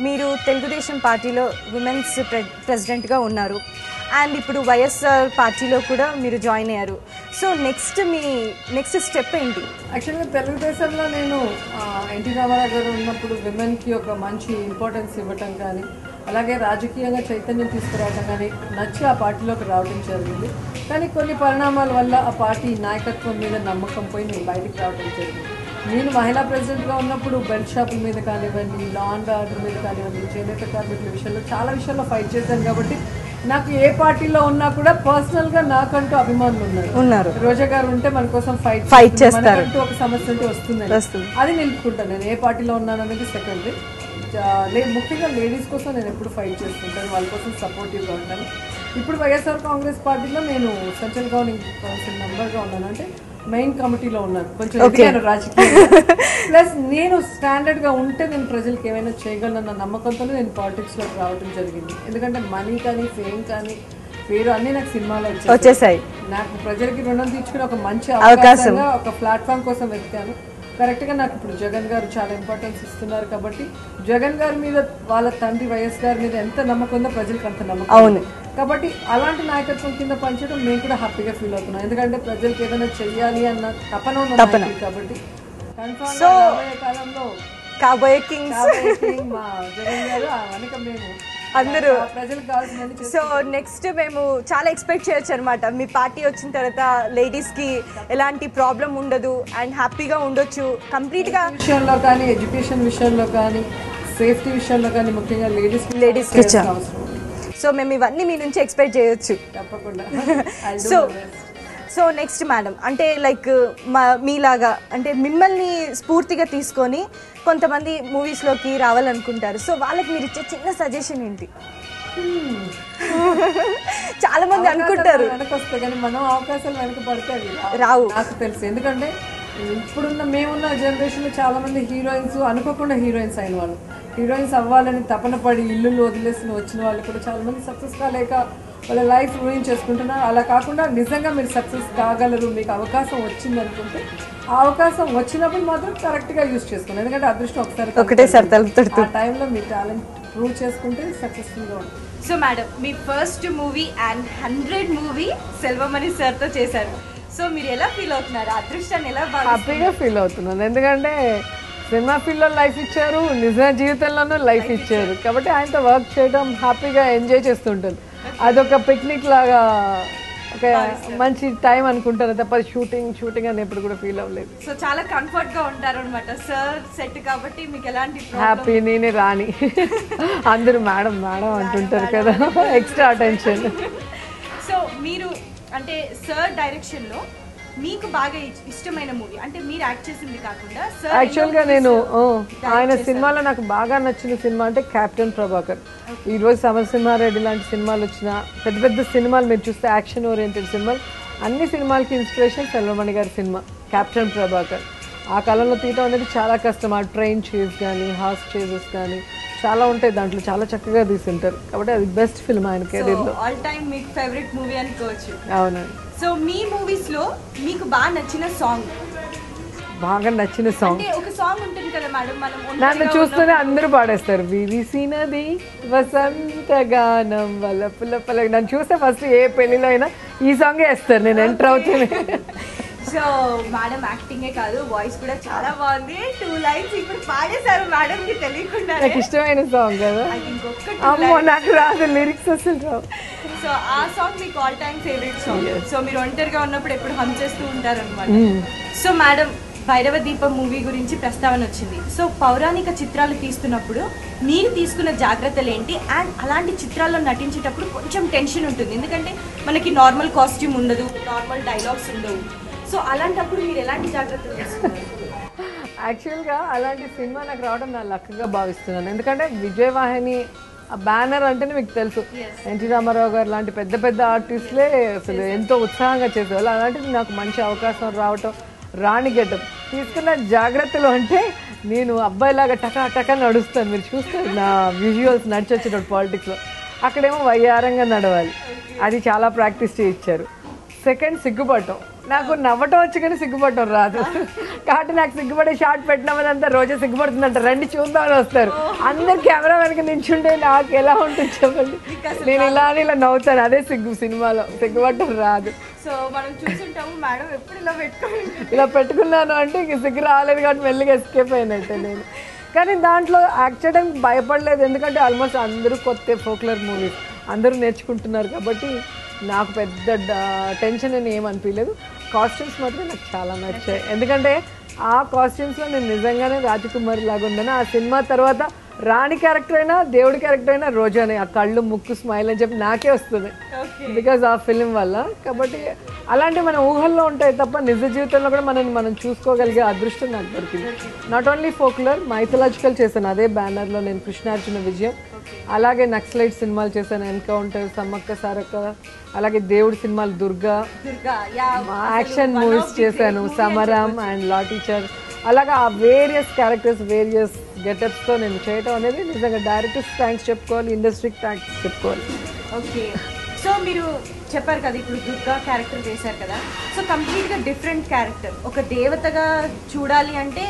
మీరు తెలుగుదేశం పార్టీలో విమెన్స్ ప్రెసిడెంట్గా ఉన్నారు అండ్ ఇప్పుడు వైఎస్ఆర్ పార్టీలో కూడా మీరు జాయిన్ అయ్యారు. సో నెక్స్ట్ స్టెప్ ఏంటి? యాక్చువల్గా తెలుగుదేశంలో నేను ఎన్టీ రామారావు గారు ఉన్నప్పుడు విమెన్కి ఒక మంచి ఇంపార్టెన్స్ ఇవ్వటం కానీ అలాగే రాజకీయంగా చైతన్యం తీసుకురావడం కానీ నచ్చి ఆ పార్టీలోకి రావడం జరిగింది. కానీ కొన్ని పరిణామాల వల్ల ఆ పార్టీ నాయకత్వం మీద నమ్మకం పోయి నేను బయటికి రావడం జరిగింది. నేను మహిళా ప్రెసిడెంట్గా ఉన్నప్పుడు బెల్ట్ షాపుల మీద కానివ్వండి, లా అండ్ ఆర్డర్ మీద కానివ్వండి, చేనేత కార్మికుల విషయంలో చాలా విషయాల్లో ఫైట్ చేశాను. కాబట్టి నాకు ఏ పార్టీలో ఉన్నా కూడా పర్సనల్గా నాకంటూ అభిమానులు ఉన్నారు. రోజా గారు ఉంటే మన కోసం ఫైట్ చేస్తారు, ఒక సమస్య ఉంటే వస్తుంది, అది నిలుపుకుంటాను. నేను ఏ పార్టీలో ఉన్నాను అనేది సెకండరీ. ముఖ్యంగా లేడీస్ కోసం నేను ఎప్పుడు ఫైట్ చేస్తుంటాను, వాళ్ళ కోసం సపోర్టివ్గా ఉంటాను. ఇప్పుడు వైఎస్ఆర్ కాంగ్రెస్ పార్టీలో నేను సెంట్రల్ గవర్నమెంట్ కౌన్సిల్ మెంబర్గా ఉన్నాను, అంటే మెయిన్ కమిటీలో ఉన్నాను. కొంచెం ఎదిగాను రాజకీయంగా. ప్లస్ నేను స్టాండర్డ్గా ఉంటే నేను ప్రజలకు ఏమైనా చేయగలనన్న నమ్మకంతోనే నేను పాలిటిక్స్లోకి రావడం జరిగింది. ఎందుకంటే మనీ కానీ ఫేమ్ కానీ పేరు అన్నీ నాకు సినిమాలో వచ్చేసాయి. నాకు ప్రజలకి రుణం తీర్చుకుని ఒక మంచి అవకాశంగా ఒక ప్లాట్ఫామ్ కోసం వెతికాను. కరెక్ట్గా నాకు ఇప్పుడు జగన్ గారు చాలా ఇంపార్టెన్స్ ఇస్తున్నారు. కాబట్టి జగన్ గారి మీద వాళ్ళ తండ్రి వైఎస్ గారి మీద ఎంత నమ్మకం ఉందో ప్రజలకు అంత నమ్మకం. అవును. కాబట్టి అలాంటి నాయకత్వం కింద పనిచేయడం మేము కూడా హ్యాపీగా ఫీల్ అవుతున్నాం. ఎందుకంటే ప్రజలకు ఏదైనా చెయ్యాలి అన్న తపన ఉంది కాబట్టి కాలంలో కాబోయే కింగ్ మా జగన్ గారు వెనక మేము అందరూ ప్రజలకు కావాల్సిన. సో నెక్స్ట్ మేము చాలా ఎక్స్పెక్ట్ చేయొచ్చు అనమాట. మీ పార్టీ వచ్చిన తర్వాత లేడీస్కి ఎలాంటి ప్రాబ్లం ఉండదు అండ్ హ్యాపీగా ఉండొచ్చు కంప్లీట్గా విషయంలో కానీ, ఎడ్యుకేషన్ విషయంలో కానీ, సేఫ్టీ విషయంలో కానీ, ముఖ్యంగా లేడీస్కి అవసరం. సో మేము ఇవన్నీ మీ నుంచి ఎక్స్పెక్ట్ చేయొచ్చు తప్పకుండా. సో నెక్స్ట్ మేడం, అంటే లైక్ మీలాగా అంటే మిమ్మల్ని స్ఫూర్తిగా తీసుకొని కొంతమంది మూవీస్లోకి రావాలనుకుంటారు. సో వాళ్ళకి మీరు ఇచ్చే చిన్న సజెషన్ ఏంటి? చాలా మంది అనుకుంటారు వెనక వస్తే కానీ మనం అవకాశాలు వెనక పడితే రావు. నాకు తెలుసు. ఎందుకంటే ఇప్పుడున్న మేమున్న జనరేషన్లో చాలా మంది హీరోయిన్స్ అనుకోకుండా హీరోయిన్స్ అయిన వాళ్ళు, హీరోయిన్స్ అవ్వాలని తపన పడి ఇల్లు వదిలేసి వచ్చిన వాళ్ళు కూడా చాలా మంది సక్సెస్ కాలేక వాళ్ళ లైఫ్ రూయిన్ చేసుకుంటున్నారు. అలా కాకుండా నిజంగా మీరు సక్సెస్ కాగలరు, మీకు అవకాశం వచ్చింది అనుకుంటే ఆ అవకాశం వచ్చినప్పుడు మాత్రం కరెక్ట్గా యూజ్ చేసుకోండి. ఎందుకంటే అదృష్టం ఒకసారి ఆ టైంలో మీ టాలెంట్ ప్రూవ్ చేసుకుంటే సక్సెస్ఫుల్గా ఉంటుంది. So madam, me first movie and 100 movie Selvamani సార్తో చేశారు. సో మీరు ఎలా ఫీల్ అవుతున్నారు? అదృష్టాన్ని ఎలా హ్యాపీగా ఫీల్ అవుతున్నాను. ఎందుకంటే సినిమా ఫీల్డ్లో లైఫ్ ఇచ్చారు, నిజ జీవితంలోనూ లైఫ్ ఇచ్చారు. కాబట్టి ఆయనతో వర్క్ చేయడం హ్యాపీగా ఎంజాయ్ చేస్తుంటాను. అదొక పిక్నిక్ లాగా ఒక మంచి టైం అనుకుంటాను తప్ప షూటింగ్ అని ఎప్పుడు కూడా ఫీల్ అవ్వలేదు. సో చాలా కంఫర్ట్ గా ఉంటారు అనమాట సార్ సెట్ కాబట్టి మీకు ఎలాంటి హ్యాపీ. నేనే రాణి, అందరూ మేడం మేడం అంటుంటారు కదా, ఎక్స్ట్రా అటెన్షన్. సో మీరు అంటే సార్ డైరెక్షన్ లో మీకు బాగా ఇష్టమైన మూవీ అంటే మీరు యాక్ట్ చేసింది కాకుండా యాక్చువల్గా నేను ఆయన సినిమాలో నాకు బాగా నచ్చిన సినిమా అంటే కెప్టెన్ ప్రభాకర్. ఈరోజు సమరసింహారెడ్డి లాంటి సినిమాలు వచ్చిన పెద్ద పెద్ద సినిమాలు మీరు చూస్తే యాక్షన్ ఓరియంటెడ్ సినిమాలు, అన్ని సినిమాలకి ఇన్స్పిరేషన్ సెల్వమణి గారి సినిమా కెప్టెన్ ప్రభాకర్. ఆ కాలంలో తీయటం అనేది చాలా కష్టం. ఆ ట్రైన్ చేజ్ కానీ, హార్స్ చేజెస్ కానీ చాలా ఉంటాయి దాంట్లో, చాలా చక్కగా తీసుంటారు. కాబట్టి అది బెస్ట్ ఫిల్మ్ ఆయన కెరీర్లో. ఆల్ టైమ్ మీకు ఫేవరెట్ మూవీ అనుకోవచ్చు. అవునండి. సో మీ మూవీస్లో మీకు బాగా నచ్చిన సాంగ్? బాగా నచ్చిన సాంగ్ ఒక సాంగ్ ఉంటుంది కదా మేడం, మనం నన్ను చూస్తూనే అందరూ పాడేస్తారు, విరిసినది వసంత గానం వలపుల పలక. నన్ను చూస్తే ఫస్ట్ ఏ పెళ్లిలో అయినా ఈ సాంగే వేస్తారు, నేను ఎంటర్ అవుతూనే. సో మేడం యాక్టింగే కాదు వాయిస్ కూడా చాలా బాగుంది. 2 లైన్స్ ఇప్పుడు పాడేశారు మేడం కి తెలియకుండా. నాకు ఇష్టమైన సాంగ్ కదా, అమ్మో నాకు రాదు లిరిక్స్ అసలు రావు. సో ఆ సాంగ్ మీకు all time favourite song. So మీరు ఒంటరిగా ఉన్నప్పుడు ఎప్పుడు హమ్ చేస్తూ ఉంటారు అనమాట. సో మేడం, భైరవ దీపం మూవీ గురించి ప్రస్తావన వచ్చింది. సో పౌరాణిక చిత్రాలు తీస్తున్నప్పుడు మీరు తీసుకున్న జాగ్రత్తలు ఏంటి? అండ్ అలాంటి చిత్రాల్లో నటించేటప్పుడు కొంచెం టెన్షన్ ఉంటుంది, ఎందుకంటే మనకి నార్మల్ కాస్ట్యూమ్ ఉండదు, నార్మల్ డైలాగ్స్ ఉండవు. సో అలాంటప్పుడు మీరు ఎలాంటి జాగ్రత్తలు తీసుకున్నారు? యాక్చువల్గా అలాంటి సినిమా నాకు రావడం నా లక్గా భావిస్తున్నాను. ఎందుకంటే విజయవాహిని ఆ బ్యానర్ అంటేనే మీకు తెలుసు, ఎన్టీ రామారావు గారు లాంటి పెద్ద పెద్ద ఆర్టిస్టులే అసలు ఎంతో ఉత్సాహంగా చేసేవాళ్ళు. అలాంటిది నాకు మంచి అవకాశం రావటం, రాణి గెటప్ తీసుకున్న జాగ్రత్తలు అంటే నేను అబ్బాయిలాగా టకా టకా నడుస్తాను. మీరు చూస్తారు నా విజువల్స్ నడిచొచ్చేటప్పుడు పాలిటిక్స్లో, అక్కడేమో వయ్యారంగా నడవాలి, అది చాలా ప్రాక్టీస్ చేయించారు. సెకండ్ సిగ్గుపడటం, నాకు నవ్వటం వచ్చి కానీ సిగ్గుపడటం రాదు కాబట్టి నాకు సిగ్గుపడే షార్ట్ పెట్టినదంతా రోజే సిగ్గుపడుతుందంట రండి చూద్దామని వస్తారు అందరు కెమెరా వెనక నించుంటే నాకు ఎలా ఉంటుంది చెప్పండి నేను ఇలా అని ఇలా నవ్వుతాను అదే సిగ్గు సినిమాలో సిగ్గుపడటం రాదు సో మనం చూసుంటాము మేడం ఎప్పుడు ఇలా పెట్టుకున్నాను అంటే ఇంక సిగ్గు రాలేదు కాబట్టి మెల్లిగా ఎస్కేప్ అయినట్టే నేను కానీ దాంట్లో యాక్ట్ చేయడానికి భయపడలేదు ఎందుకంటే ఆల్మోస్ట్ అందరూ కొత్త ఫోక్లర్ మూవీస్ అందరూ నేర్చుకుంటున్నారు కాబట్టి నాకు పెద్ద టెన్షన్ అని ఏమనిపించలేదు కాస్ట్యూమ్స్ మాత్రం నాకు చాలా నచ్చాయి ఎందుకంటే ఆ కాస్ట్యూమ్స్లో నేను నిజంగానే రాజకుమారి లాగా ఉందని ఆ సినిమా తర్వాత రాణి క్యారెక్టర్ అయినా దేవుడి క్యారెక్టర్ అయినా రోజానే ఆ కళ్ళు ముక్కు స్మైల్ అని చెప్పి నాకే వస్తుంది బికాజ్ ఆ ఫిలిం వల్ల కాబట్టి అలాంటి మన ఊహల్లో ఉంటాయి తప్ప నిజ జీవితంలో కూడా మనం చూసుకోగలిగే అదృష్టం నాకు దొరికింది నాట్ ఓన్లీ ఫోక్లర్ మైథలాజికల్ చేశాను అదే బ్యానర్లో నేను కృష్ణార్జున విజయం అలాగే నక్సలైట్ సినిమాలు చేశాను ఎన్కౌంటర్ సమ్మక్క సారక్క అలాగే దేవుడి సినిమాలు దుర్గా యాక్షన్ మూవీస్ చేశాను సమరం అండ్ లా టీచర్ అలాగా ఆ వేరియస్ క్యారెక్టర్స్ వేరియస్ గెటప్స్తో నేను చేయటం అనేది నిజంగా డైరెక్టర్స్ థ్యాంక్స్ చెప్పుకోవాలి ఇండస్ట్రీకి థ్యాంక్స్ చెప్పుకోవాలి ఓకే సో మీరు చెప్పారు కదా ఇప్పుడు దుర్గా క్యారెక్టర్ చేశారు కదా సో కంప్లీట్గా డిఫరెంట్ క్యారెక్టర్ ఒక దేవతగా చూడాలి అంటే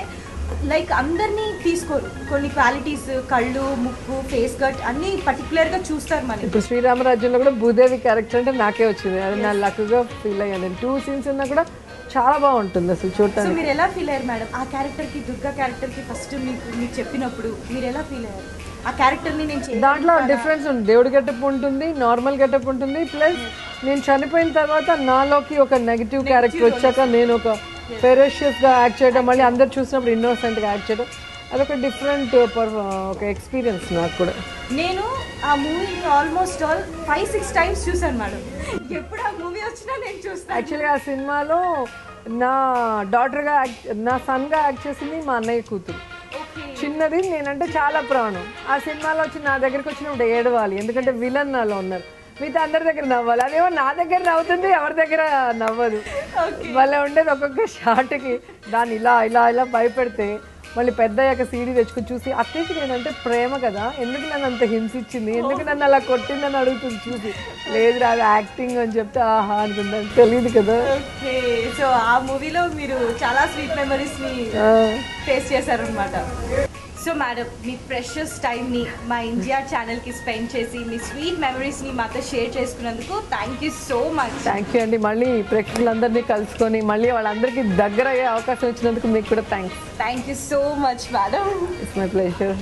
లైక్ అందరినీ తీసుకోరు కొన్ని క్వాలిటీస్ కళ్ళు ముక్కు ఫేస్ కట్ అన్నీ పర్టికులర్గా చూస్తారు మనకి ఇప్పుడు శ్రీరామరాజ్యంలో కూడా భూదేవి క్యారెక్టర్ అంటే నాకే వచ్చింది అది నా లక్గా ఫీల్ అయ్యాను నేను 2 scenes ఉన్నా కూడా చాలా బాగుంటుంది అసలు చూడటానికి మీరు ఎలా ఫీల్ అయ్యారు మేడం ఆ క్యారెక్టర్కి దుర్గా క్యారెక్టర్కి ఫస్ట్ మీకు చెప్పినప్పుడు మీరు ఎలా ఫీల్ అయ్యారు ఆ క్యారెక్టర్ని నేను దాంట్లో డిఫరెన్స్ ఉంది దేవుడి గెటప్ ఉంటుంది నార్మల్ గెటప్ ఉంటుంది ప్లస్ నేను చనిపోయిన తర్వాత నాలోకి ఒక నెగిటివ్ క్యారెక్టర్ వచ్చాక నేను ఒక ఫెరోషియస్గా యాక్ట్ చేయడం మళ్ళీ అందరు చూసినప్పుడు ఇన్నోసెంట్గా యాక్ట్ చేయడం అదొక డిఫరెంట్ ఒక ఎక్స్పీరియన్స్ నాకు కూడా నేను ఆ మూవీని ఆల్మోస్ట్ 5-6 టైమ్స్ చూసాను మేడం ఎప్పుడు ఆ మూవీ వచ్చినా నేను చూస్తాను యాక్చువల్గా ఆ సినిమాలో నా డాటర్గా నా సన్గా యాక్ట్ చేసింది మా అన్నయ్య కూతురు చిన్నది నేనంటే చాలా ప్రాణం ఆ సినిమాలో వచ్చి నా దగ్గరికి వచ్చినప్పుడు ఏడవాలి ఎందుకంటే విలన్ నాలో ఉన్నారు మిగతా అందరి దగ్గర నవ్వాలి అదేమో నా దగ్గర నవ్వుతుంది ఎవరి దగ్గర నవ్వదు మళ్ళీ ఉండేది ఒక్కొక్క షాట్కి దాన్ని ఇలా ఇలా ఇలా భయపెడితే మళ్ళీ పెద్ద అయ్యాక సీడీ తెచ్చుకుని చూసి అక్కడికి నేనంటే ప్రేమ కదా ఎందుకు నన్ను అంత హింసించింది ఎందుకు నన్ను అలా కొట్టిందని అడుగుతుంది చూసి లేదు రాదు యాక్టింగ్ అని చెప్తే ఆహా అనుకుంటాను తెలియదు కదా సో ఆ మూవీలో మీరు చాలా స్వీట్ మెమరీస్ని ఫేస్ చేశారనమాట సో మేడం మీ ప్రెషస్ టైంని మా ఇండియా ఛానల్కి స్పెండ్ చేసి మీ స్వీట్ మెమరీస్ని మాతో షేర్ చేసుకున్నందుకు thank you so much thank you అండి మళ్ళీ ప్రేక్షకులందరినీ కలుసుకొని మళ్ళీ వాళ్ళందరికీ దగ్గర అయ్యే అవకాశం ఇచ్చినందుకు మీకు కూడా thanks thank you so much madam it's my pleasure